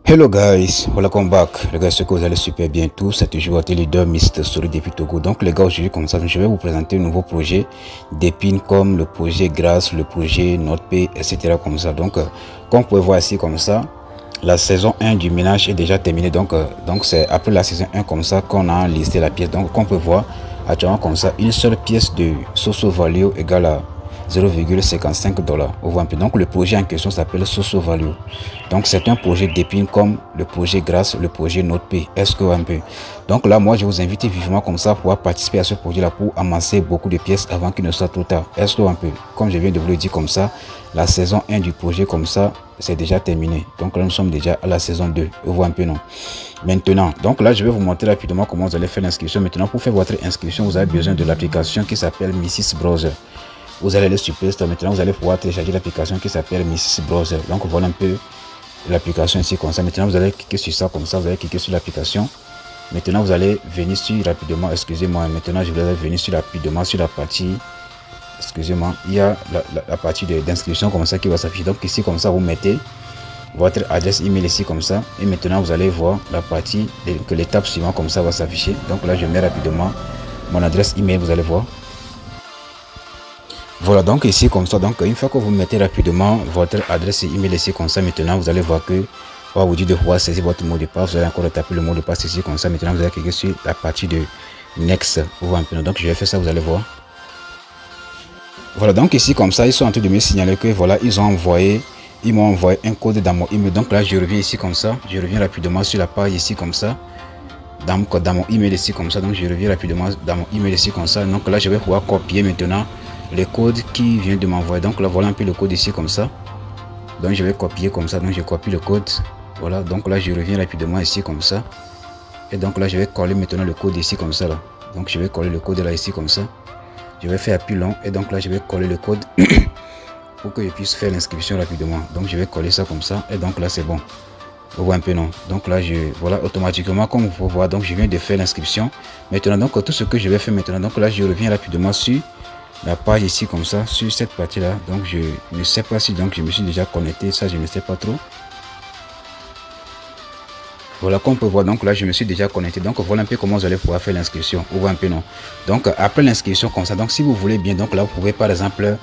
Hello guys, welcome back. Les gars, j'espère que vous allez super bien tous. C'est toujours votre leader Mr. Story depuis Togo. Donc les gars, aujourd'hui comme ça, je vais vous présenter un nouveau projet d'épines comme le projet Grâce, le projet NotPay, etc. comme ça. Donc comme vous pouvez voir ici comme ça, la saison 1 du ménage est déjà terminée. Donc c'est après la saison 1 comme ça qu'on a listé la pièce. Donc comme on peut voir actuellement comme ça, une seule pièce de Soso Value égale à 0,55 $. Donc le projet en question s'appelle Soso Value. Donc c'est un projet d'épines comme le projet Grâce, le projet NotPay. Est-ce que un peu? Donc là, moi, je vous invite vivement comme ça pour participer à ce projet-là pour amasser beaucoup de pièces avant qu'il ne soit trop tard. Est-ce que un peu? Comme je viens de vous le dire comme ça, la saison 1 du projet comme ça, c'est déjà terminé. Donc là, nous sommes déjà à la saison 2. Vous voyez un peu, non? Maintenant, donc là, je vais vous montrer rapidement comment vous allez faire l'inscription. Maintenant, pour faire votre inscription, vous avez besoin de l'application qui s'appelle Mrs Browser. Vous allez aller sur Play Store. Maintenant, vous allez pouvoir télécharger l'application qui s'appelle Mrs Browser. Donc voilà un peu l'application ici comme ça. Maintenant, vous allez cliquer sur ça comme ça. Vous allez cliquer sur l'application. Maintenant, vous allez venir sur rapidement. Excusez-moi. Maintenant, je vais venir sur rapidement sur la partie. Excusez-moi. Il y a la partie d'inscription comme ça qui va s'afficher. Donc ici comme ça, vous mettez votre adresse email ici comme ça. Et maintenant, vous allez voir la partie que l'étape suivante comme ça va s'afficher. Donc là, je mets rapidement mon adresse email. Vous allez voir. Voilà, donc ici comme ça, donc une fois que vous mettez rapidement votre adresse email ici comme ça, maintenant vous allez voir que on va vous dire de pouvoir saisir votre mot de passe. Vous allez encore taper le mot de passe ici comme ça. Maintenant vous allez cliquer sur la partie de next. Donc je vais faire ça, vous allez voir. Voilà, donc ici comme ça, ils sont en train de me signaler que voilà, ils m'ont envoyé un code dans mon email. Donc là je reviens ici comme ça, je reviens rapidement sur la page ici comme ça. Dans mon email ici comme ça, donc je reviens rapidement dans mon email ici comme ça. Donc là je vais pouvoir copier maintenant le code qui vient de m'envoyer. Donc là voilà un peu le code ici comme ça. Donc je vais copier comme ça. Donc je copie le code. Voilà, donc là je reviens rapidement ici comme ça. Et donc là je vais coller maintenant le code ici comme ça là. Donc je vais coller le code là ici comme ça. Je vais faire appui long et donc là je vais coller le code pour que je puisse faire l'inscription rapidement. Donc je vais coller ça comme ça et donc là c'est bon. Vous voyez un peu, non? Donc là voilà, automatiquement comme vous pouvez voir, donc je viens de faire l'inscription. Maintenant donc tout ce que je vais faire maintenant, donc là je reviens rapidement sur la page ici comme ça, sur cette partie là. Donc je ne sais pas si donc je me suis déjà connecté, ça je ne sais pas trop. Voilà, comme on peut voir, donc là je me suis déjà connecté. Donc voilà un peu comment vous allez pouvoir faire l'inscription. Vous voyez un peu, non? Donc après l'inscription comme ça, donc si vous voulez bien, donc là vous pouvez par exemple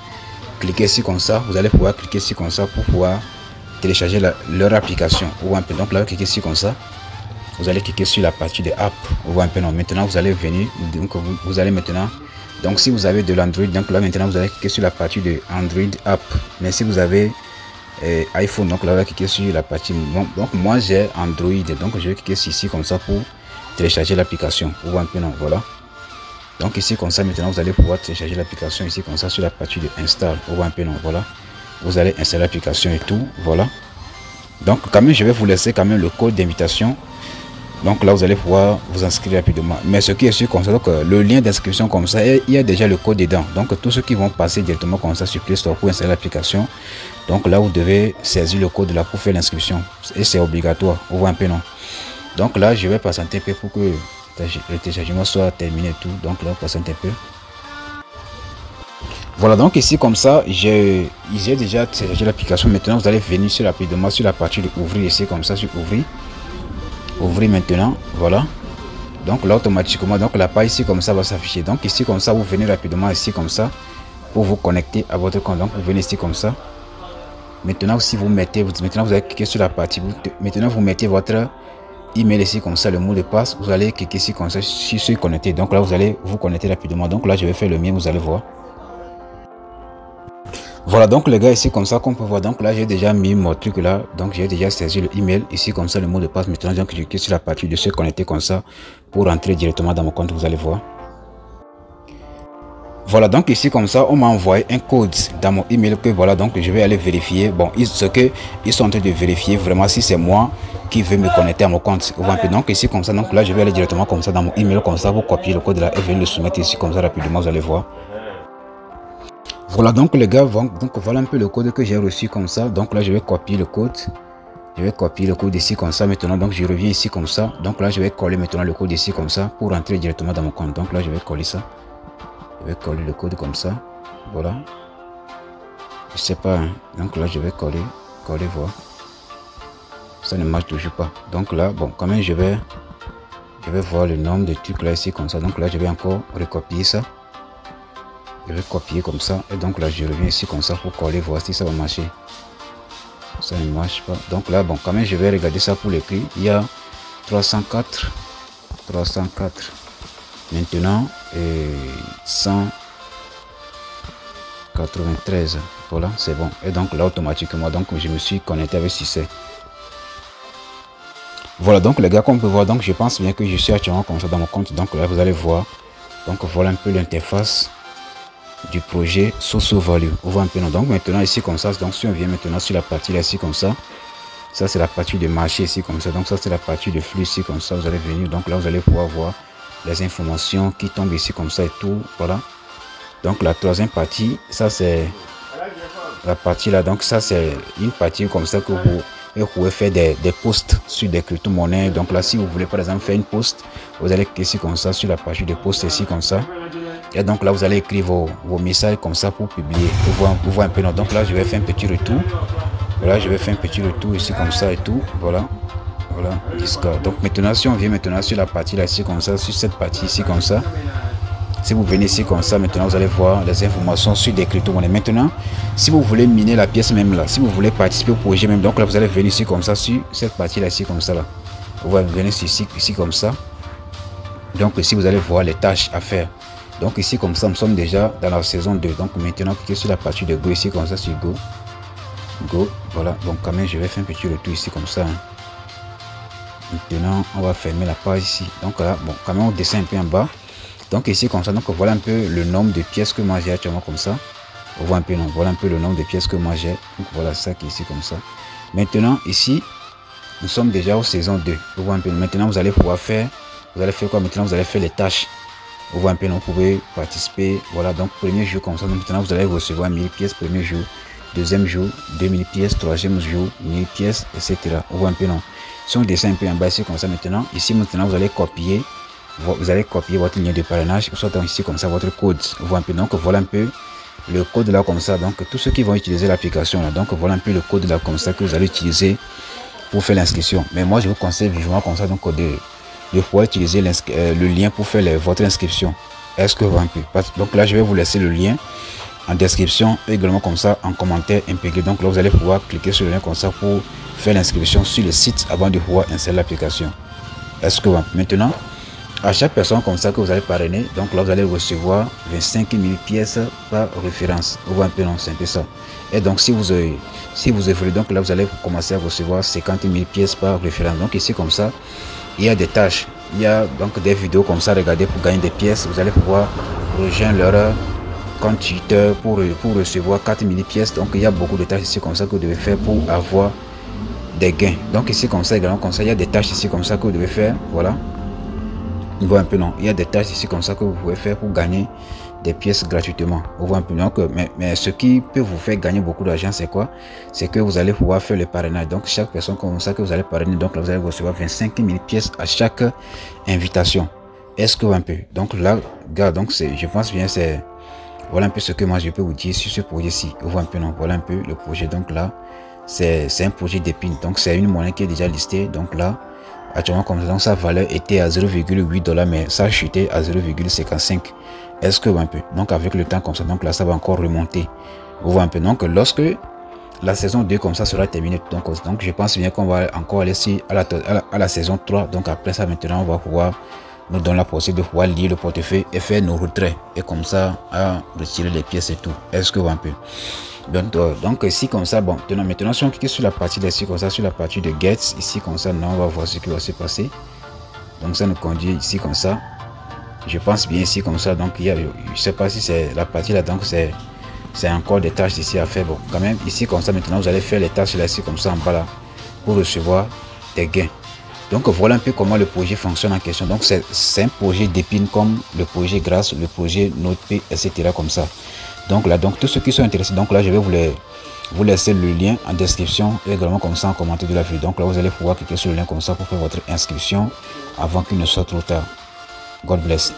cliquer ici comme ça. Vous allez pouvoir cliquer ici comme ça pour pouvoir télécharger leur application. Vous voyez un peu, donc là vous cliquez ici comme ça. Vous allez cliquer sur la partie de app. Vous voyez un peu, non? Maintenant vous allez venir, donc vous allez maintenant. Donc si vous avez de l'Android, donc là maintenant vous allez cliquer sur la partie de Android App. Mais si vous avez iPhone, donc là vous allez cliquer sur la partie. Donc moi j'ai Android, donc je vais cliquer ici comme ça pour télécharger l'application. Vous voyez un peu, non? Voilà. Donc ici comme ça maintenant vous allez pouvoir télécharger l'application ici comme ça sur la partie de install. Vous voyez un peu, non? Voilà. Vous allez installer l'application et tout. Voilà. Donc quand même je vais vous laisser quand même le code d'invitation. Donc là vous allez pouvoir vous inscrire rapidement. Mais ce qui est sûr comme ça, donc le lien d'inscription comme ça, il y a déjà le code dedans. Donc tous ceux qui vont passer directement comme ça sur Play Store pour installer l'application, donc là vous devez saisir le code là pour faire l'inscription. Et c'est obligatoire. Vous voyez un peu, non? Donc là je vais patienter un peu pour que le téléchargement soit terminé et tout. Donc là patienter un peu. Voilà, donc ici comme ça, j'ai déjà téléchargé l'application. Maintenant vous allez venir sur rapidement sur la partie de ouvrir ici comme ça sur ouvrir maintenant. Voilà, donc là automatiquement donc la page ici comme ça va s'afficher. Donc ici comme ça vous venez rapidement ici comme ça pour vous connecter à votre compte. Donc vous venez ici comme ça. Maintenant si vous mettez, maintenant vous allez cliquer sur la partie, maintenant vous mettez votre email ici comme ça, le mot de passe. Vous allez cliquer ici comme ça sur connecter. Donc là vous allez vous connecter rapidement. Donc là je vais faire le mien, vous allez voir. Voilà, donc les gars, ici comme ça qu'on peut voir, donc là j'ai déjà mis mon truc là, donc j'ai déjà saisi le email ici comme ça, le mot de passe. Maintenant donc je clique sur la partie de se connecter comme ça pour entrer directement dans mon compte, vous allez voir. Voilà, donc ici comme ça on m'a envoyé un code dans mon email que voilà, donc je vais aller vérifier. Bon, ce que ils sont en train de vérifier vraiment si c'est moi qui veux me connecter à mon compte. Donc ici comme ça, donc là je vais aller directement comme ça dans mon email comme ça, vous copier le code là et venir le soumettre ici comme ça rapidement, vous allez voir. Voilà, donc les gars, donc voilà un peu le code que j'ai reçu comme ça. Donc là je vais copier le code. Je vais copier le code ici comme ça maintenant. Donc je reviens ici comme ça. Donc là je vais coller maintenant le code ici comme ça pour entrer directement dans mon compte. Donc là je vais coller ça. Je vais coller le code comme ça. Voilà. Je sais pas. Hein. Donc là je vais coller, voilà. Ça ne marche toujours pas. Donc là, bon, quand même, je vais voir le nombre de trucs là ici comme ça. Donc là, je vais encore recopier ça. Je vais copier comme ça. Et donc là, je reviens ici comme ça pour coller, voir si ça va marcher. Ça ne marche pas. Donc là, bon, quand même, je vais regarder ça pour l'écrit. Il y a 304. Maintenant, 193. Voilà, c'est bon. Et donc là, automatiquement, donc je me suis connecté avec Succès. Voilà, donc les gars, comme on peut voir, donc je pense bien que je suis actuellement comme ça dans mon compte. Donc là, vous allez voir. Donc voilà un peu l'interface du projet Soso Value. On voit un peu. Donc maintenant ici comme ça. Donc si on vient maintenant sur la partie là ici comme ça. Ça c'est la partie de marché ici comme ça. Donc ça c'est la partie de flux ici comme ça. Vous allez venir. Donc là vous allez pouvoir voir les informations qui tombent ici comme ça et tout. Voilà. Donc la troisième partie, ça c'est la partie là. Donc ça c'est une partie comme ça que vous pouvez faire des posts sur des crypto-monnaies. Donc là, si vous voulez par exemple faire une post, vous allez cliquer ici comme ça sur la page de post ici comme ça. Et donc là, vous allez écrire vos messages comme ça pour publier. Vous voyez un peu. Donc là, je vais faire un petit retour. Voilà, je vais faire un petit retour ici comme ça et tout. Voilà. Voilà. Donc maintenant, si on vient maintenant sur la partie là ici comme ça, sur cette partie ici comme ça. Si vous venez ici comme ça, maintenant vous allez voir les informations sur des crypto-monnaies. Maintenant, si vous voulez miner la pièce même là, si vous voulez participer au projet même, donc là vous allez venir ici comme ça, sur cette partie là ici comme ça là. Vous allez venir ici comme ça. Donc ici vous allez voir les tâches à faire. Donc ici comme ça, nous sommes déjà dans la saison 2. Donc maintenant, cliquez sur la partie de Go ici comme ça, sur Go. Go, voilà. Donc quand même, je vais faire un petit retour ici comme ça. Maintenant, on va fermer la page ici. Donc là, bon, quand même on descend un peu en bas. Donc ici comme ça, donc voilà un peu le nombre de pièces que moi j'ai actuellement comme ça. On voit un peu, non, voilà un peu le nombre de pièces que moi j'ai. Donc voilà ça qui est ici comme ça. Maintenant ici, nous sommes déjà aux saison 2. Vous voyez un peu. Maintenant vous allez pouvoir faire, vous allez faire quoi? Maintenant vous allez faire les tâches. Vous voyez un peu, non, vous pouvez participer. Voilà, donc premier jour comme ça. Donc, maintenant vous allez recevoir 1000 pièces premier jour, deuxième jour 2000 pièces, troisième jour 1000 pièces, etc. Vous voyez un peu, non. Si on descend un peu en bas ici comme ça maintenant, ici maintenant vous allez copier. Vous allez copier votre lien de parrainage, soit ici comme ça votre code. Vous voyez un peu. Donc voilà un peu le code là comme ça. Donc tous ceux qui vont utiliser l'application là, donc voilà un peu le code là comme ça que vous allez utiliser pour faire l'inscription. Mais moi je vous conseille vivement comme ça donc de pouvoir utiliser le lien pour faire votre inscription. Est-ce que vous voyez un peu? Donc là je vais vous laisser le lien en description et également comme ça en commentaire intégré. Donc là vous allez pouvoir cliquer sur le lien comme ça pour faire l'inscription sur le site avant de pouvoir installer l'application. Est-ce que vous voyez? Maintenant, à chaque personne comme ça que vous allez parrainer, donc là vous allez recevoir 25 000 pièces par référence. Vous voyez un peu, non, c'est un peu ça. Et donc si vous évoluez, donc là vous allez commencer à recevoir 50 000 pièces par référence. Donc ici comme ça, il y a des tâches, il y a donc des vidéos comme ça, regardez pour gagner des pièces. Vous allez pouvoir rejoindre leur compte Twitter pour recevoir 4 000 pièces. Donc il y a beaucoup de tâches ici comme ça que vous devez faire pour avoir des gains. Donc ici comme ça également comme ça, il y a des tâches ici comme ça que vous devez faire. Voilà. Vous voyez un peu, non, il y a des tâches ici comme ça que vous pouvez faire pour gagner des pièces gratuitement. Vous voyez un peu, donc, mais ce qui peut vous faire gagner beaucoup d'argent, c'est quoi? C'est que vous allez pouvoir faire le parrainage. Donc chaque personne comme ça que vous allez parrainer, donc là vous allez recevoir 25 000 pièces à chaque invitation. Est-ce que vous voyez un peu? Donc là, gars, donc je pense bien c'est voilà un peu ce que moi je peux vous dire sur ce projet-ci. Vous voyez un peu, non, voilà un peu le projet. Donc là, c'est un projet d'épine. Donc c'est une monnaie qui est déjà listée. Donc là, actuellement comme ça, donc sa valeur était à 0,8 $, mais ça a chuté à 0,55. Est-ce que vous voyez un peu? Donc avec le temps comme ça, donc là ça va encore remonter. Vous voyez un peu. Donc lorsque la saison 2 comme ça sera terminée, donc je pense bien qu'on va encore aller à la saison 3. Donc après ça maintenant on va pouvoir nous donner la possibilité de pouvoir lire le portefeuille et faire nos retraits. Et comme ça à retirer les pièces et tout. Est-ce que vous voyez un peu? Donc ici comme ça, bon, maintenant si on clique sur la partie d'ici comme ça, sur la partie de get, ici comme ça, non, on va voir ce qui va se passer. Donc ça nous conduit ici comme ça. Je pense bien ici comme ça. Donc il y a, je sais pas si c'est la partie là, donc c'est encore des tâches ici à faire. Bon, quand même ici comme ça, maintenant vous allez faire les tâches là ici comme ça en bas là pour recevoir des gains. Donc voilà un peu comment le projet fonctionne en question. Donc c'est un projet d'épine comme le projet Grâce, le projet NotePay, etc. comme ça. Donc là, donc tous ceux qui sont intéressés, donc là je vais vous laisser le lien en description et également comme ça en commentaire de la vidéo. Donc là vous allez pouvoir cliquer sur le lien comme ça pour faire votre inscription avant qu'il ne soit trop tard. God bless.